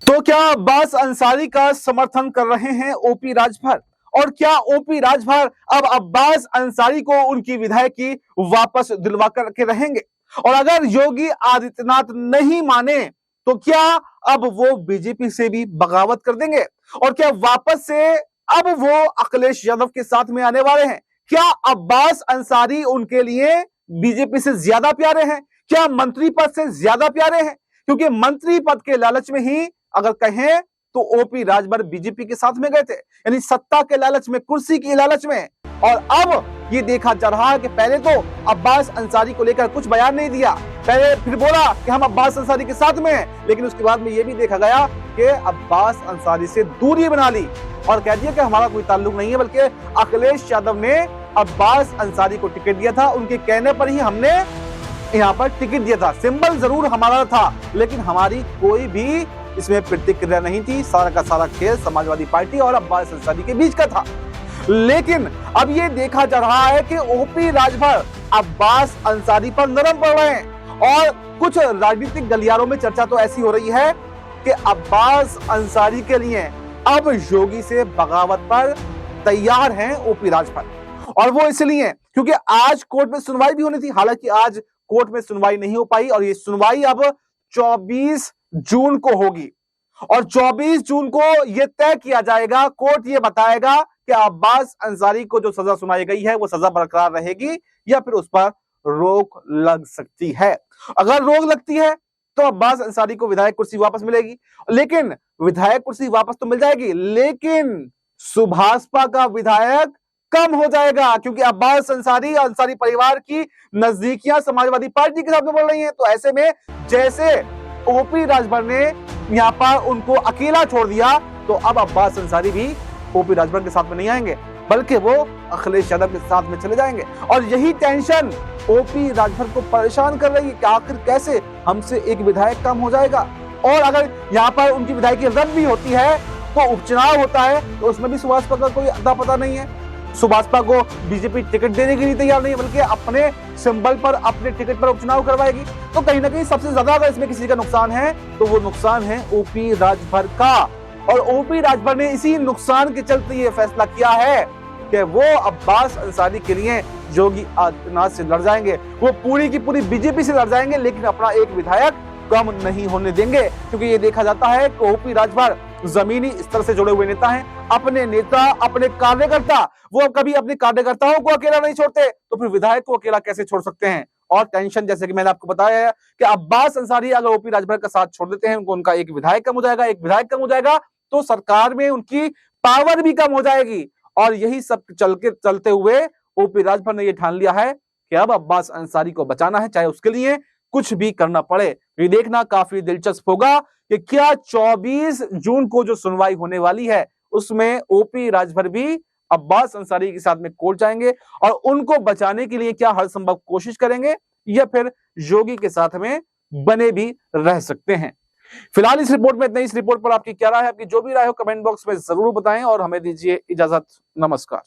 तो क्या अब्बास अंसारी का समर्थन कर रहे हैं ओपी राजभर? और क्या ओपी राजभर अब अब्बास अंसारी को उनकी विधायकी वापस दिलवा कर के रहेंगे? और अगर योगी आदित्यनाथ नहीं माने तो क्या अब वो बीजेपी से भी बगावत कर देंगे? और क्या वापस से अब वो अखिलेश यादव के साथ में आने वाले हैं? क्या अब्बास अंसारी उनके लिए बीजेपी से ज्यादा प्यारे हैं? क्या मंत्री पद से ज्यादा प्यारे हैं? क्योंकि मंत्री पद के लालच में ही अगर कहें तो ओपी राजभर बीजेपी के साथ में गए थे, यानी सत्ता के लालच में, कुर्सी की लालच में। और अब ये देखा जा रहा है कि पहले तो अब्बास अंसारी को लेकर कुछ बयान नहीं दिया, पहले फिर बोला कि हम अब्बास अंसारी के साथ में हैं, लेकिन उसके बाद में ये भी देखा गया कि अब्बास अंसारी से दूरी बना ली और कह दिया कि हमारा कोई ताल्लुक नहीं है, बल्कि अखिलेश यादव ने अब्बास अंसारी को टिकट दिया था, उनके कहने पर ही हमने यहाँ पर टिकट दिया था। सिंबल जरूर हमारा था, लेकिन हमारी कोई भी इसमें प्रतिक्रिया नहीं थी। सारा का सारा खेल समाजवादी पार्टी और अब्बास अंसारी के बीच का था। लेकिन अब ये देखा जा रहा है कि ओपी राजभर अब्बास अंसारी पर नरम पड़ रहे हैं और कुछ राजनीतिक गलियारों में चर्चा तो ऐसी हो रही है कि अब्बास अंसारी के लिए अब योगी से बगावत पर तैयार हैं ओपी राजभर। और वो इसलिए क्योंकि आज कोर्ट में सुनवाई भी होनी थी। हालांकि आज कोर्ट में सुनवाई नहीं हो पाई और ये सुनवाई अब 24 जून को होगी और 24 जून को यह तय किया जाएगा, कोर्ट ये बताएगा कि अब्बास अंसारी को जो सजा सुनाई गई है वो सजा बरकरार रहेगी या फिर उस पर रोक लग सकती है। अगर रोक लगती है तो अब्बास अंसारी को विधायक कुर्सी वापस मिलेगी, लेकिन विधायक कुर्सी वापस तो मिल जाएगी, लेकिन सुभाषपा का विधायक कम हो जाएगा, क्योंकि अब्बास अंसारी परिवार की नजदीकियां समाजवादी पार्टी के साथ में बढ़ रही हैं। तो ऐसे में जैसे ओपी राजभर ने यहां पर उनको अकेला छोड़ दिया, तो अब अब्बास अंसारी भी ओपी राजभर के साथ में नहीं आएंगे, बल्कि वो अखिलेश यादव के साथ में चले जाएंगे। और यही टेंशन ओपी राजभर को परेशान कर रही है कि आखिर कैसे हमसे एक विधायक कम हो जाएगा। और अगर यहाँ पर उनकी विधायकी रद्द भी होती है तो उपचुनाव होता है, तो उसमें भी सुभाषपा का कोई अता पता नहीं है। सुभाषपा को बीजेपी टिकट देने के लिए तैयार नहीं, बल्कि अपने सिंबल पर, अपने टिकट पर उपचुनाव करवाएगी। तो कहीं ना कहीं सबसे ज्यादा अगर इसमें किसी का नुकसान है तो वो नुकसान है ओपी राजभर का। और ओपी राजभर ने इसी नुकसान के चलते ये फैसला किया है कि वो अब्बास अंसारी के लिए योगी आदित्यनाथ से लड़ जाएंगे, वो पूरी की पूरी बीजेपी से लड़ जाएंगे, लेकिन अपना एक विधायक कम नहीं होने देंगे। क्योंकि ये देखा जाता है कि ओपी राजभर जमीनी स्तर से जुड़े हुए नेता हैं, अपने नेता, अपने कार्यकर्ता, वो कभी अपने कार्यकर्ताओं को अकेला नहीं छोड़ते, तो फिर विधायक को अकेला कैसे छोड़ सकते हैं। और टेंशन, जैसे कि मैंने आपको बताया है कि अब्बास अंसारी अगर ओपी राजभर का साथ छोड़ देते हैं, उनका एक विधायक कम हो जाएगा, एक विधायक कम हो जाएगा, तो सरकार में उनकी पावर भी कम हो जाएगी। और यही सब चलते हुए ओपी राजभर ने यह ठान लिया है कि अब अब्बास अंसारी को बचाना है, चाहे उसके लिए कुछ भी करना पड़े। ये देखना काफी दिलचस्प होगा कि क्या 24 जून को जो सुनवाई होने वाली है उसमें ओपी राजभर भी अब्बास अंसारी के साथ में कोर्ट जाएंगे और उनको बचाने के लिए क्या हर संभव कोशिश करेंगे, या फिर योगी के साथ में बने भी रह सकते हैं। फिलहाल इस रिपोर्ट में इतना ही। इस रिपोर्ट पर आपकी क्या राय है? आपकी जो भी राय हो कमेंट बॉक्स में जरूर बताएं और हमें दीजिए इजाजत। नमस्कार।